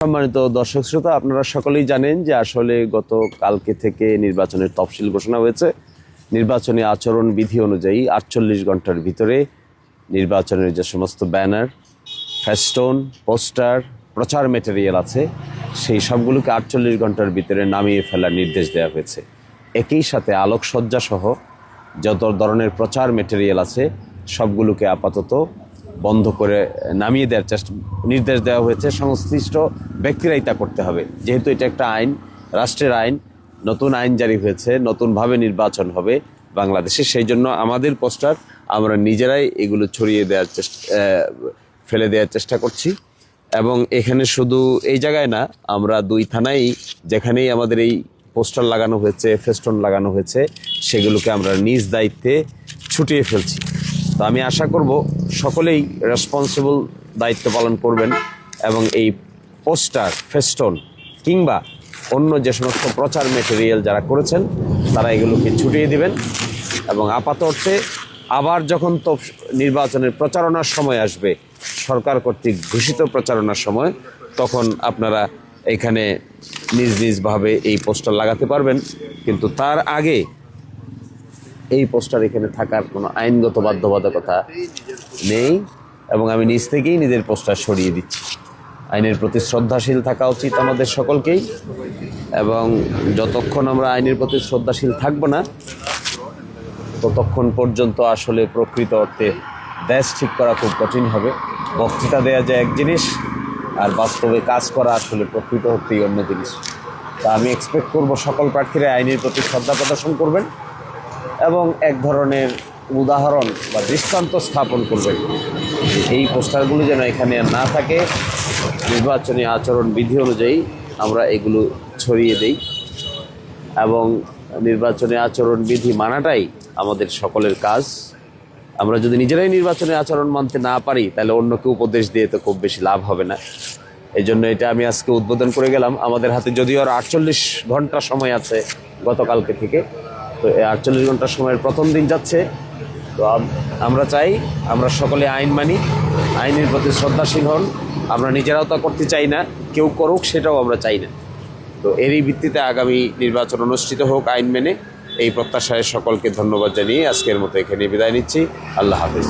সম্মানিত দর্শক শ্রোতা, আপনারা সকলেই জানেন যে আসলে গত কালকে থেকে নির্বাচনের তফসিল ঘোষণা হয়েছে। নির্বাচনী আচরণ বিধি অনুযায়ী 48 ঘন্টার ভিতরে নির্বাচনের যে সমস্ত ব্যানার, ফেস্টন, পোস্টার, প্রচার ম্যাটেরিয়াল আছে সেই সবগুলোকে 48 ঘন্টার ভিতরে নামিয়ে ফেলার নির্দেশ দেওয়া হয়েছে। একই সাথে আলোকসজ্জা সহ যত ধরনের প্রচার ম্যাটেরিয়াল আছে সবগুলোকে আপাতত বন্ধ করে নামিয়ে দেওয়ার নির্দেশ দেওয়া হয়েছে। সংশ্লিষ্ট ব্যক্তিরাই তা করতে হবে, যেহেতু এটা একটা আইন, রাষ্ট্রের আইন, নতুন আইন জারি হয়েছে, নতুনভাবে নির্বাচন হবে বাংলাদেশে। সেই জন্য আমাদের পোস্টার আমরা নিজেরাই এগুলো ছড়িয়ে দেওয়ার ফেলে দেওয়ার চেষ্টা করছি। এবং এখানে শুধু এই জায়গায় না, আমরা 2 থানায় যেখানেই আমাদের এই পোস্টার লাগানো হয়েছে, ফেস্টন লাগানো হয়েছে, সেগুলোকে আমরা নিজ দায়িত্বে ছুটিয়ে ফেলছি। তো আমি আশা করব সকলেই রেসপন্সিবল দায়িত্ব পালন করবেন এবং এই পোস্টার, ফেস্টন কিংবা অন্য যে সমস্ত প্রচার ম্যাটেরিয়াল যারা করেছেন তারা এগুলোকে ছুটিয়ে দিবেন। এবং আপাতত আবার যখন তো নির্বাচনের প্রচারণার সময় আসবে, সরকার কর্তৃক ঘোষিত প্রচারণার সময়, তখন আপনারা এখানে নিজ নিজভাবে এই পোস্টার লাগাতে পারবেন। কিন্তু তার আগে এই পোস্টার এখানে থাকার কোনো আইনগত বাধ্যবাধকতা নেই এবং আমি নিজ থেকেই নিজের পোস্টার সরিয়ে দিচ্ছি। আইনের প্রতি শ্রদ্ধাশীল থাকা উচিত আমাদের সকলকেই, এবং যতক্ষণ আমরা আইনের প্রতি শ্রদ্ধাশীল থাকব না ততক্ষণ পর্যন্ত আসলে প্রকৃত অর্থে দেশ ঠিক করা খুব কঠিন হবে। বক্তৃতা দেওয়া যায় এক জিনিস, আর বাস্তবে কাজ করা আসলে প্রকৃত অর্থেই অন্য জিনিস। তা আমি এক্সপেক্ট করব সকল প্রার্থীরা আইনের প্রতি শ্রদ্ধা প্রদর্শন করবেন এবং এক ধরনের উদাহরণ বা দৃষ্টান্ত স্থাপন করবেন। এই পোস্টারগুলো যেন এখানে না থাকে, নির্বাচনী আচরণ বিধি অনুযায়ী আমরা এগুলো ছড়িয়ে দেই এবং নির্বাচনী আচরণ বিধি মানাটাই আমাদের সকলের কাজ। আমরা যদি নিজেরাই নির্বাচনী আচরণ মানতে না পারি তাহলে অন্যকে উপদেশ দিয়ে তো খুব বেশি লাভ হবে না। এই জন্য এটা আমি আজকে উদ্বোধন করে গেলাম। আমাদের হাতে যদিও আর 48 ঘন্টা সময় আছে গতকালকে থেকে, তো এই 48 ঘন্টার সময়ের প্রথম দিন যাচ্ছে। তো আমরা চাই আমরা সকলে আইন মানি, আইনের প্রতি শ্রদ্ধাশীল হন। আমরা নিজেরাও তা করতে চাই না, কেউ করুক সেটাও আমরা চাই না। তো এরই ভিত্তিতে আগামী নির্বাচন অনুষ্ঠিত হোক আইন মেনে, এই প্রত্যাশায় সকলকে ধন্যবাদ জানিয়ে আজকের মতো এখানে বিদায় নিচ্ছি। আল্লাহ হাফেজ।